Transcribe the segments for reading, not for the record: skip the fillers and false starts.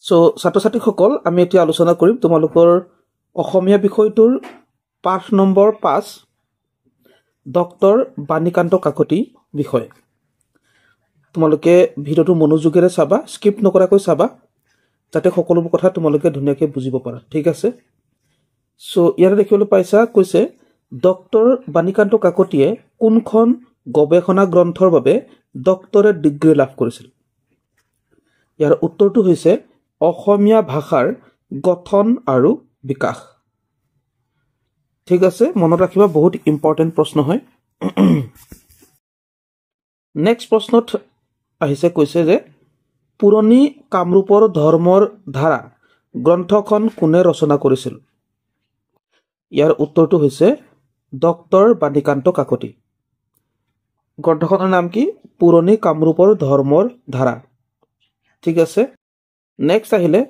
So ছাত্ৰ-ছাত্ৰীসকল আমি এতিয়া আলোচনা কৰিম তোমালোকৰ অসমীয়া বিষয়টোৰ পাঠ নম্বৰ 5 ডক্টৰ বাণীকান্ত কাকতি বিষয়। তোমালোকে ভিডিওটো মনোযোগেৰে চাবা, স্কিপ নকৰাকৈ চাবা যাতে সকলোবোৰ কথা তোমালোকে ধুনীয়াকৈ বুজিব পাৰা। ঠিক আছে। সো ইয়াৰে দেখিবলৈ পাইছা কৈছে ডক্টৰ বাণীকান্ত কাকতিয়ে কোনখন গৱেষণা গ্ৰন্থৰ বাবে ডক্টৰেট ডিগ্ৰী লাভ কৰিছিল? ইয়াৰ উত্তৰটো হৈছে অসমীয়া ভাষাৰ গঠন আৰু বিকাশ। ঠিক আছে, মনত ৰাখিবা, বহুত ইম্পৰ্টেণ্ট প্ৰশ্ন হয়। নেক্সট প্ৰশ্নত আহিছে কৈছে যে পুৰণি কামৰূপৰ ধৰ্মৰ ধাৰা গ্ৰন্থখন কোনে ৰচনা কৰিছিল? ইয়াৰ উত্তৰটো হৈছে ডক্টৰ বাণীকান্ত কাকতি। গ্ৰন্থখনৰ নাম কি? পুৰণি কামৰূপৰ ধৰ্মৰ ধাৰা। ঠিক আছে। নেক্সট আহিলে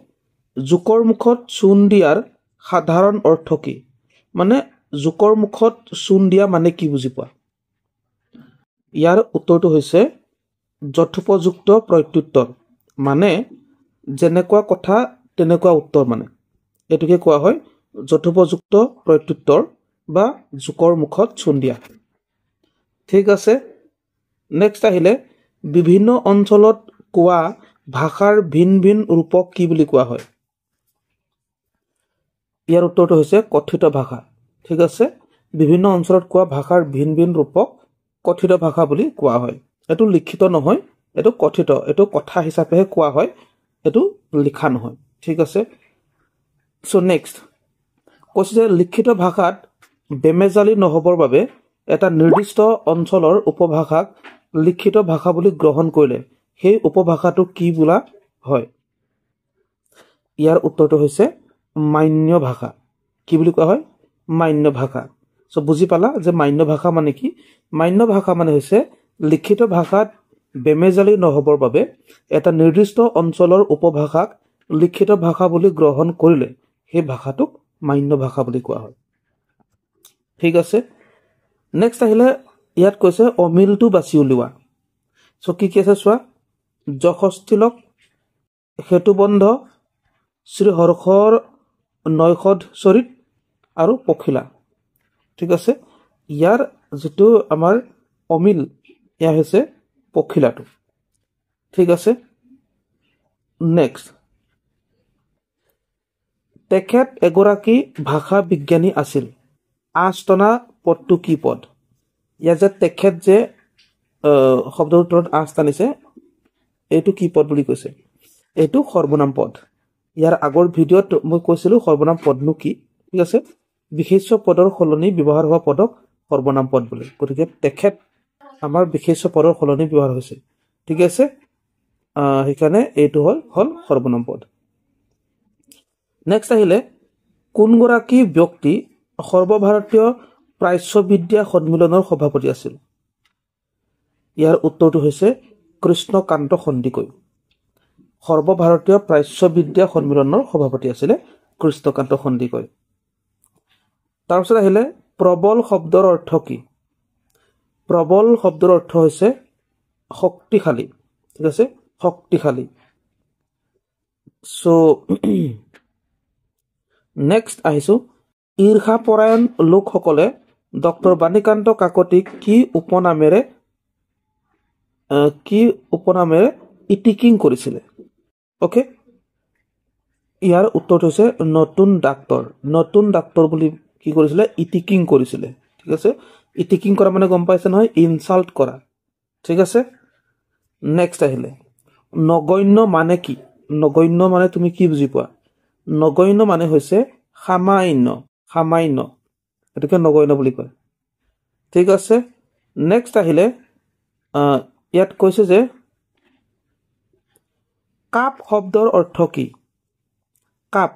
জোকৰ মুখত চূণ দিয়াৰ সাধাৰণ অৰ্থ কি? মানে জোকৰ মুখত চূণ দিয়া মানে কি বুজি পোৱা? ইয়াৰ উত্তৰটো হৈছে যথোপযুক্ত প্ৰত্যুত্তৰ, মানে যেনেকুৱা কথা তেনেকুৱা উত্তৰ, মানে এইটোকে কোৱা হয় যথোপযুক্ত প্ৰত্যুত্তৰ বা জোকৰ মুখত চূণ দিয়া। ঠিক আছে। নেক্সট আহিলে বিভিন্ন অঞ্চলত কোৱা ভাষাৰ ভিন ভিন ৰূপক কি বুলি কোৱা হয়? ইয়াৰ উত্তৰটো হৈছে কথিত ভাষা। ঠিক আছে। বিভিন্ন অঞ্চলত কোৱা ভাষাৰ ভিন ভিন ৰূপক কথিত ভাষা বুলি কোৱা হয়। এইটো লিখিত নহয়, এইটো কথিত, এইটো কথা হিচাপেহে কোৱা হয়, এইটো লিখা নহয়। ঠিক আছে। চ' নেক্সট কৈছে যে লিখিত ভাষাত বেমেজালি নহবৰ বাবে এটা নিৰ্দিষ্ট অঞ্চলৰ উপভাষাক লিখিত ভাষা বুলি গ্ৰহণ কৰিলে সেই উপভাষাটো কি বোলা হয়? ইয়াৰ উত্তৰটো হৈছে মান্য ভাষা। কি বুলি কোৱা হয়? মান্য ভাষা। চ' বুজি পালা যে মান্য ভাষা মানে কি? মান্য ভাষা মানে হৈছে লিখিত ভাষাত বেমেজালি নহবৰ বাবে এটা নিৰ্দিষ্ট অঞ্চলৰ উপভাষাক লিখিত ভাষা বুলি গ্ৰহণ কৰিলে সেই ভাষাটোক মান্য ভাষা বুলি কোৱা হয়। ঠিক আছে। নেক্সট আহিলে ইয়াত কৈছে অমিলটো বাছি উলিওৱা। চ' কি আছে চোৱা, যশস্থিলক, সেতুবন্ধ, শ্ৰীহৰ্ষৰ নৈষধ চৰিত আৰু পখিলা। ঠিক আছে। ইয়াৰ যিটো আমাৰ অমিল, এয়া হৈছে পখিলাটো। ঠিক আছে। নেক্সট তেখেত এগৰাকী ভাষা বিজ্ঞানী আছিল। আঁচটনা পদটো কি পদ? ইয়াত যে তেখেত যে শব্দৰ উত্তৰত আঁচ টানিছে, এইটো কি পদ বুলি কৈছে? এইটো সৰ্বনাম পদ। ইয়াৰ আগৰ ভিডিঅ'ত মই কৈছিলো সৰ্বনাম পদনো কি। ঠিক আছে। বিশেষ্য পদৰ সলনি ব্যৱহাৰ হোৱা পদক সৰ্বনাম পদ বুলি। গতিকে তেখেত আমাৰ বিশেষ্য পদৰ সলনি ব্যৱহাৰ হৈছে। ঠিক আছে। সেইকাৰণে এইটো হ'ল সৰ্বনাম পদ। নেক্সট আহিলে কোনগৰাকী ব্যক্তি সৰ্বভাৰতীয় প্ৰাচ্যবিদ্যা সন্মিলনৰ সভাপতি আছিল? ইয়াৰ উত্তৰটো হৈছে কৃষ্ণকান্ত সন্দিকৈ। সৰ্বভাৰতীয় প্ৰাচ্যবিদ্যা সন্মিলনৰ সভাপতি আছিলে কৃষ্ণকান্ত সন্দিকৈ। তাৰপিছত আহিলে প্ৰবল শব্দৰ অৰ্থ কি? প্ৰবল শব্দৰ অৰ্থ হৈছে শক্তিশালী। ঠিক আছে, শক্তিশালী। চ' নেক্সট আহিছো ঈৰ্ষাপৰায়ণ লোকসকলে ডক্টৰ বাণীকান্ত কাকতিক কি উপনামেৰে ইটিকিং কৰিছিলে? অ'কে, ইয়াৰ উত্তৰটো হৈছে নতুন ডাক্তৰ। নতুন ডাক্তৰ বুলি কি কৰিছিলে? ইটিকিং কৰিছিলে। ঠিক আছে। ইটিকিং কৰা মানে গম পাইছে নহয়, ইনচাল্ট কৰা। ঠিক আছে। নেক্সট আহিলে নগণ্য মানে কি? নগণ্য মানে তুমি কি বুজি পোৱা? নগণ্য মানে হৈছে সামান্য। সামান্য, এইটোকে নগণ্য বুলি কয়। ঠিক আছে। নেক্সট আহিলে ইয়াত কৈছে যে কাপ শব্দৰ অৰ্থ কি? কাপ,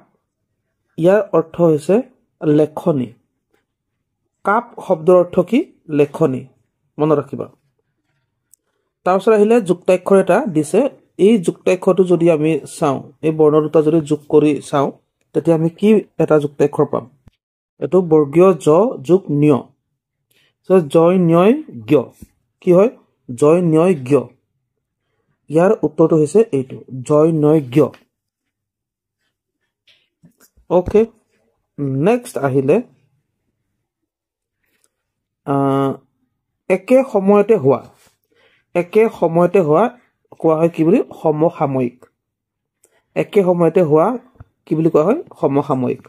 ইয়াৰ অৰ্থ হৈছে লেখনি। কাপ শব্দৰ অৰ্থ কি? লেখনি। মনত ৰাখিবা। তাৰপিছত আহিলে যুক্তাক্ষৰ এটা দিছে। এই যুক্তাক্ষৰটো যদি আমি চাওঁ, এই বৰ্ণ দুটা যদি যোগ কৰি চাওঁ, তেতিয়া আমি কি এটা যুক্তাক্ষৰ পাম? এইটো বৰ্গীয় জ যোগ ন্য। জয় ন্যয় জ্ঞ। কি হয়? জয় ন্যয় জ্ঞ। ইয়াৰ উত্তৰটো হৈছে এইটো জয় ন্যয় জ্ঞ। ওকে নেক্সট আহিলে একে সময়তে হোৱা কোৱা হয় কি বুলি সমসাময়িক একে সময়তে হোৱা কি বুলি কোৱা হয় সমসাময়িক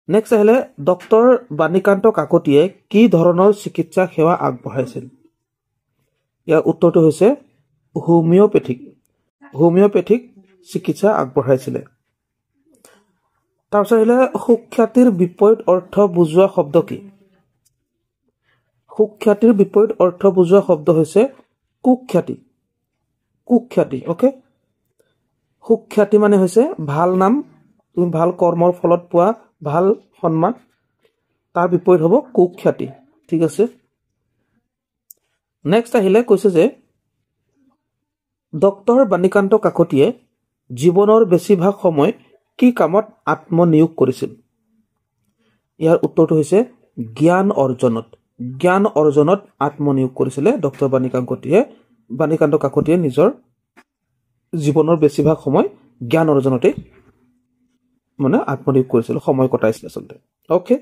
নেক্সট আহিলে ডক্টৰ বাণীকান্ত কাকতিয়ে কি ধৰণৰ চিকিৎসা সেৱা আগবঢ়াইছিল ইয়াৰ উত্তৰটো হৈছে হোমিওপেথিক চিকিৎসা আগবঢ়াইছিলে তাৰপিছত আহিলে সুখ্যাতিৰ বিপৰীত অৰ্থ বুজোৱা শব্দ কি সুখ্যাতিৰ বিপৰীত অৰ্থ বুজোৱা শব্দ হৈছে কুখ্যাতি ওকে সুখ্যাতি মানে হৈছে ভাল নাম তুমি ভাল কৰ্মৰ ফলত পোৱা ভাল সন্মান তাৰ বিপৰীত হ'ব কুখ্যাতি ঠিক আছে নেক্সট আহিলে কৈছে যে ডক্টৰ বাণীকান্ত কাকতিয়ে জীৱনৰ বেছিভাগ সময় কি কামত আত্মনিয়োগ কৰিছিল ইয়াৰ উত্তৰটো হৈছে জ্ঞান অৰ্জনত আত্মনিয়োগ কৰিছিলে ডক্টৰ বাণীকান্ত কাকতিয়ে নিজৰ জীৱনৰ বেছিভাগ সময় জ্ঞান অৰ্জনতে মানে আত্মনিয়োগ কৰিছিল সময় কটাইছিল আচলতে ওকে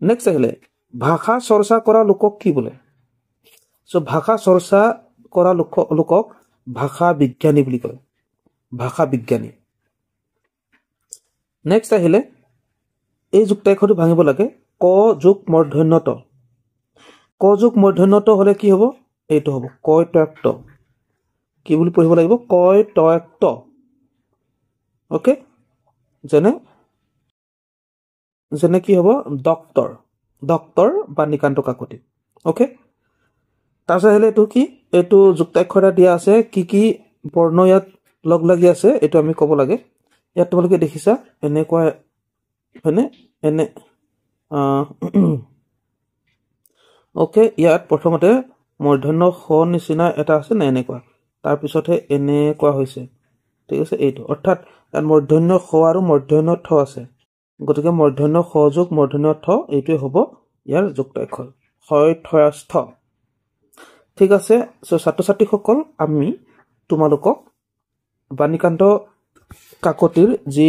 নেক্সট আহিলে ভাষা চৰ্চা কৰা লোকক কি বোলে সো ভাষা চৰ্চা কৰা লোকক ভাষা বিজ্ঞানী বুলি কয় ভাষা বিজ্ঞানী নেক্সট আহিলে এই যুক্তাক্ষৰটো ভাঙিব লাগে ক যোগ মূৰ্ধন্য ট হলে কি হ'ব এইটো হ'ব কৈতয়ক্ত কি বুলি পঢ়িব লাগিব কৈতয়ক্ত ওকে যেনে কি হ'ব ডক্টৰ বাণীকান্ত কাকতি ওকে তাৰপিছত আহিলে এইটো কি এইটো যুক্তাক্ষৰ দিয়া আছে কি বৰ্ণ ইয়াত লগ লাগি আছে এইটো আমি ক'ব লাগে ইয়াত তোমালোকে দেখিছা এনেকুৱা হয়নে এনে ওকে ইয়াত প্ৰথমতে মূৰ্ধন্য খ নিচিনা এটা আছে না এনেকুৱা তাৰপিছতহে এনেকুৱা হৈছে ঠিক আছে এইটো অৰ্থাৎ ইয়াত মূৰ্ধন্য খ আৰু মূৰ্ধন্য ঠ আছে গতিকে মূৰ্ধন্য খ যোগ মূৰ্ধন্য ঠ এইটোৱে হ'ব ইয়াৰ যুক্তাক্ষৰ হয়থস্থ ঠিক আছে সো ছাত্ৰ ছাত্ৰীসকল আমি তোমালোকক বাণীকান্ত কাকতিৰ যি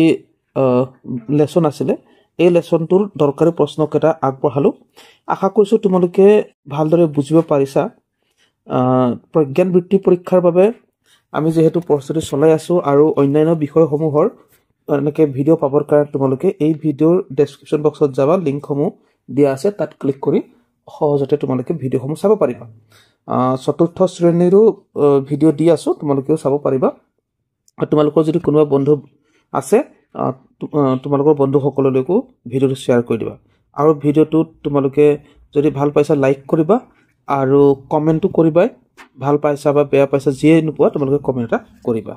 লেসন আছিলে এই লেসনটোৰ দৰকাৰী প্ৰশ্নকেইটা আগবঢ়ালো আশা কৰিছো তোমালোকে ভালদৰে বুজিব পাৰিছা প্ৰজ্ঞান বৃত্তি পৰীক্ষাৰ বাবে আমি যেহেতু প্ৰস্তুতি চলাই আছো আৰু অন্যান্য বিষয়সমূহৰ এনেকৈ ভিডিঅ' পাবৰ কাৰণে তোমালোকে এই ভিডিঅ'ৰ ডেছক্ৰিপশ্যন বক্সত যাবা লিংকসমূহ দিয়া আছে তাত ক্লিক কৰি সহজতে তোমালোকে ভিডিঅ'সমূহ চাব পাৰিবা চতুৰ্থ শ্ৰেণীৰো ভিডিঅ' দি আছো তোমালোকেও চাব পাৰিবা আৰু তোমালোকৰ যদি কোনোবা বন্ধু আছে তোমালোকৰ বন্ধুসকললৈকো ভিডিঅ'টো শ্বেয়াৰ কৰি দিবা আৰু ভিডিঅ'টো তোমালোকে যদি ভাল পাইছা লাইক কৰিবা আৰু কমেণ্টটো কৰিবা ভাল পাইছা বা বেয়া পাইছা যিয়ে নোপোৱা তোমালোকে কমেণ্ট এটা কৰিবা